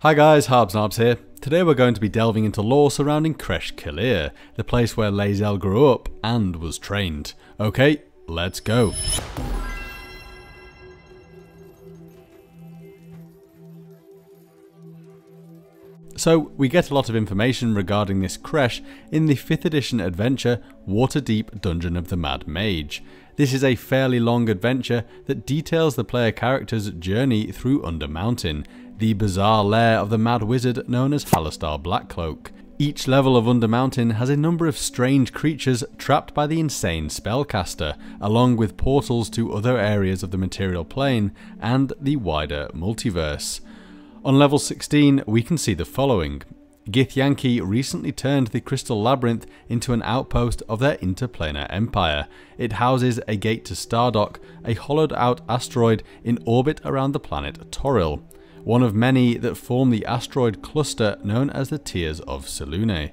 Hi guys, Harbs Narbs here. Today we're going to be delving into lore surrounding Crèche K'liir, the place where Lae'zel grew up and was trained. Okay, let's go. So, we get a lot of information regarding this Crèche in the 5th edition adventure Waterdeep Dungeon of the Mad Mage. This is a fairly long adventure that details the player character's journey through Undermountain, the bizarre lair of the mad wizard known as Halaster Blackcloak. Each level of Undermountain has a number of strange creatures trapped by the insane spellcaster, along with portals to other areas of the material plane and the wider multiverse. On level 16, we can see the following. Githyanki recently turned the Crystal Labyrinth into an outpost of their interplanar empire. It houses a gate to Stardock, a hollowed out asteroid in orbit around the planet Toril, one of many that form the asteroid cluster known as the Tears of Selûne.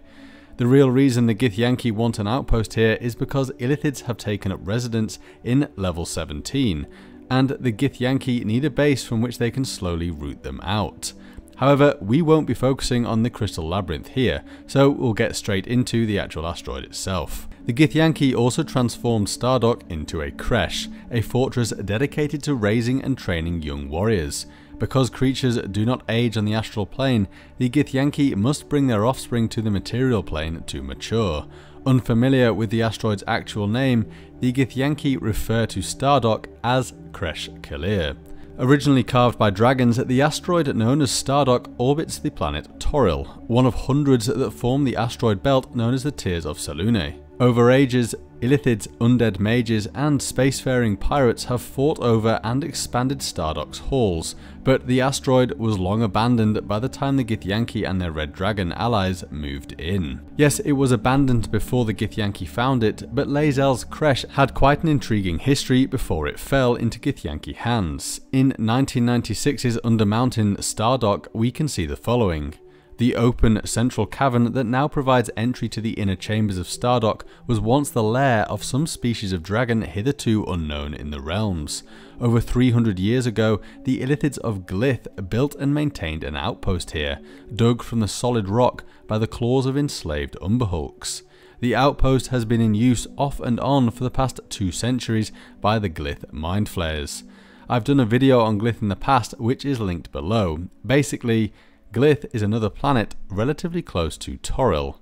The real reason the Githyanki want an outpost here is because Illithids have taken up residence in level 17, and the Githyanki need a base from which they can slowly root them out. However, we won't be focusing on the Crystal Labyrinth here, so we'll get straight into the actual asteroid itself. The Githyanki also transformed Stardock into a Crèche, a fortress dedicated to raising and training young warriors. Because creatures do not age on the astral plane, the Githyanki must bring their offspring to the material plane to mature. Unfamiliar with the asteroid's actual name, the Githyanki refer to Stardock as Crèche K'liir. Originally carved by dragons, the asteroid known as Stardock orbits the planet Toril, one of hundreds that form the asteroid belt known as the Tears of Selûne. Over ages, Illithids, undead mages, and spacefaring pirates have fought over and expanded Stardock's halls, but the asteroid was long abandoned by the time the Githyanki and their Red Dragon allies moved in. Yes, it was abandoned before the Githyanki found it, but Lae'zel's Crèche had quite an intriguing history before it fell into Githyanki hands. In 1996's Undermountain Stardock, we can see the following. The open central cavern that now provides entry to the inner chambers of Stardock was once the lair of some species of dragon hitherto unknown in the realms. Over 300 years ago, the Illithids of Glyth built and maintained an outpost here, dug from the solid rock by the claws of enslaved Umberhulks. The outpost has been in use off and on for the past 2 centuries by the Glyth mind flayers. I've done a video on Glyth in the past which is linked below. Basically, Glyth is another planet relatively close to Toril.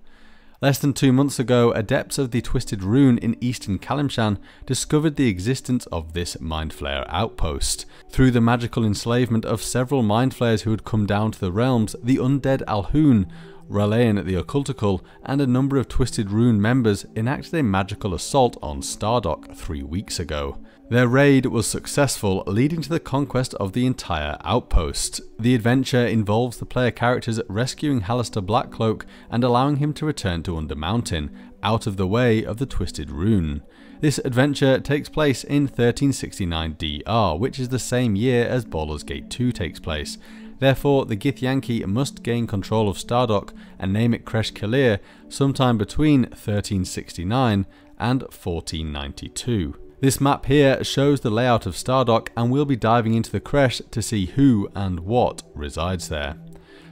Less than 2 months ago, adepts of the Twisted Rune in eastern Kalimshan discovered the existence of this Mindflayer outpost. Through the magical enslavement of several Mindflayers who had come down to the realms, the undead Alhun, Ralayan the Occultical, and a number of Twisted Rune members enacted a magical assault on Stardock 3 weeks ago. Their raid was successful, leading to the conquest of the entire outpost. The adventure involves the player characters rescuing Halaster Blackcloak and allowing him to return to Undermountain, out of the way of the Twisted Rune. This adventure takes place in 1369 DR, which is the same year as Baldur's Gate 2 takes place. Therefore, the Githyanki must gain control of Stardock and name it Crèche K'liir sometime between 1369 and 1492. This map here shows the layout of Stardock, and we'll be diving into the Crèche to see who and what resides there.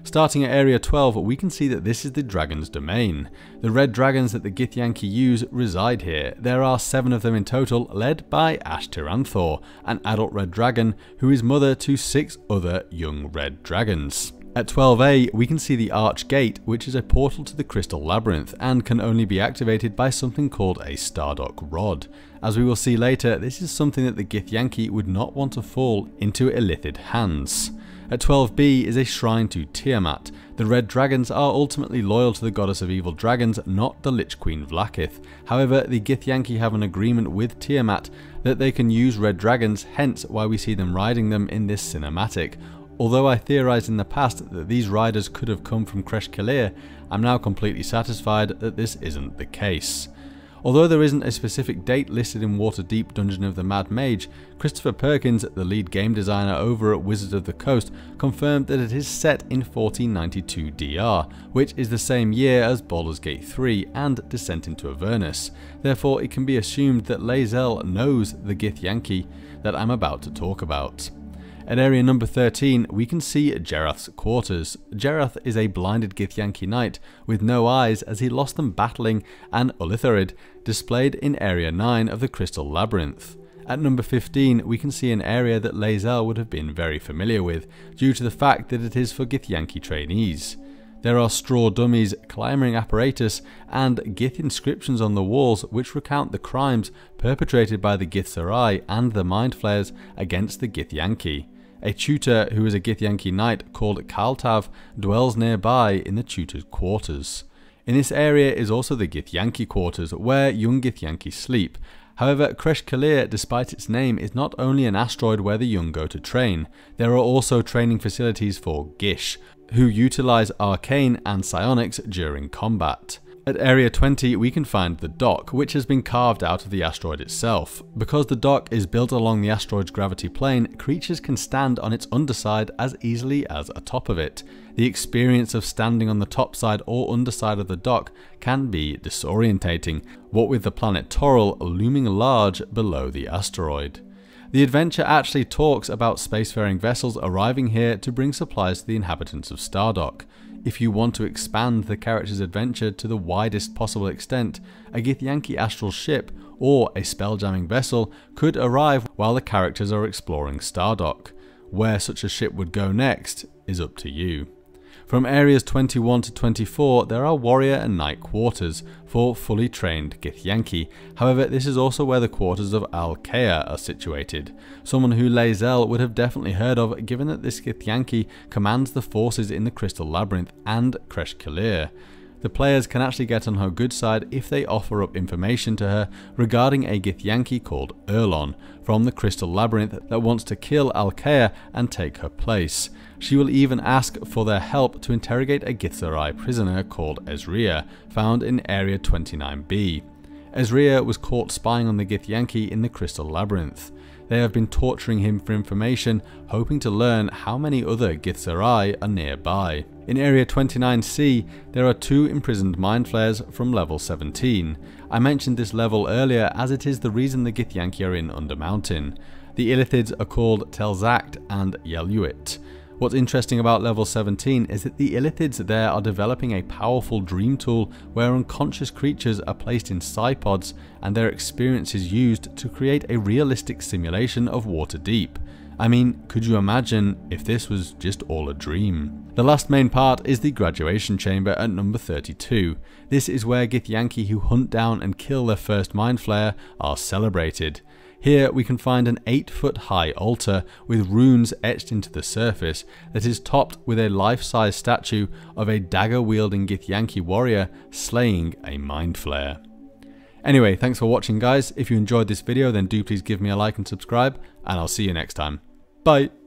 Starting at area 12, we can see that this is the dragon's domain. The red dragons that the Githyanki use reside here. There are 7 of them in total, led by Ash Tyranthor, an adult red dragon who is mother to 6 other young red dragons. At 12A, we can see the Arch Gate, which is a portal to the Crystal Labyrinth and can only be activated by something called a Stardock Rod. As we will see later, this is something that the Githyanki would not want to fall into Illithid hands. At 12B is a shrine to Tiamat. The red dragons are ultimately loyal to the goddess of evil dragons, not the Lich Queen Vlaakith. However, the Githyanki have an agreement with Tiamat that they can use red dragons, hence why we see them riding them in this cinematic. Although I theorised in the past that these riders could have come from Crèche K'liir, I'm now completely satisfied that this isn't the case. Although there isn't a specific date listed in Waterdeep Dungeon of the Mad Mage, Christopher Perkins, the lead game designer over at Wizards of the Coast, confirmed that it is set in 1492 DR, which is the same year as Baldur's Gate 3 and Descent into Avernus. Therefore, it can be assumed that Lae'zel knows the Githyanki that I'm about to talk about. At area number 13, we can see Jerath's quarters. Jerath is a blinded Githyanki knight with no eyes as he lost them battling an Ulitharid, displayed in area 9 of the Crystal Labyrinth. At number 15, we can see an area that Lae'zel would have been very familiar with, due to the fact that it is for Githyanki trainees. There are straw dummies, climbing apparatus, and Gith inscriptions on the walls which recount the crimes perpetrated by the Githzerai and the Mind Flayers against the Githyanki. A tutor who is a Githyanki knight called Kaltav dwells nearby in the tutor's quarters. In this area is also the Githyanki quarters, where young Githyanki sleep. However, Crèche K'liir, despite its name, is not only an asteroid where the young go to train. There are also training facilities for Gish, who utilise arcane and psionics during combat. At area 20 we can find the dock, which has been carved out of the asteroid itself. Because the dock is built along the asteroid's gravity plane, creatures can stand on its underside as easily as atop of it. The experience of standing on the top side or underside of the dock can be disorientating, what with the planet Toril looming large below the asteroid. The adventure actually talks about spacefaring vessels arriving here to bring supplies to the inhabitants of Stardock. If you want to expand the character's adventure to the widest possible extent, a Githyanki astral ship or a spelljamming vessel could arrive while the characters are exploring Stardock. Where such a ship would go next is up to you. From areas 21 to 24 there are warrior and knight quarters for fully trained Githyanki. However, this is also where the quarters of Alkea are situated, someone who Lae'zel would have definitely heard of, given that this Githyanki commands the forces in the Crystal Labyrinth and Crèche K'liir. The players can actually get on her good side if they offer up information to her regarding a Githyanki called Erlon from the Crystal Labyrinth that wants to kill Alkea and take her place. She will even ask for their help to interrogate a Githzerai prisoner called Ezria, found in Area 29B. Ezria was caught spying on the Githyanki in the Crystal Labyrinth. They have been torturing him for information, hoping to learn how many other Githzerai are nearby. In Area 29C, there are 2 imprisoned Mind Flayers from level 17. I mentioned this level earlier as it is the reason the Githyanki are in Undermountain. The Illithids are called Telzact and Yeluit. What's interesting about level 17 is that the Illithids there are developing a powerful dream tool where unconscious creatures are placed in psipods and their experience is used to create a realistic simulation of Waterdeep. I mean, could you imagine if this was just all a dream? The last main part is the graduation chamber at number 32. This is where Githyanki who hunt down and kill their first Mind Flayer are celebrated. Here we can find an 8-foot high altar with runes etched into the surface that is topped with a life-size statue of a dagger-wielding Githyanki warrior slaying a Mind Flayer. Anyway, thanks for watching guys. If you enjoyed this video then do please give me a like and subscribe, and I'll see you next time. Bye!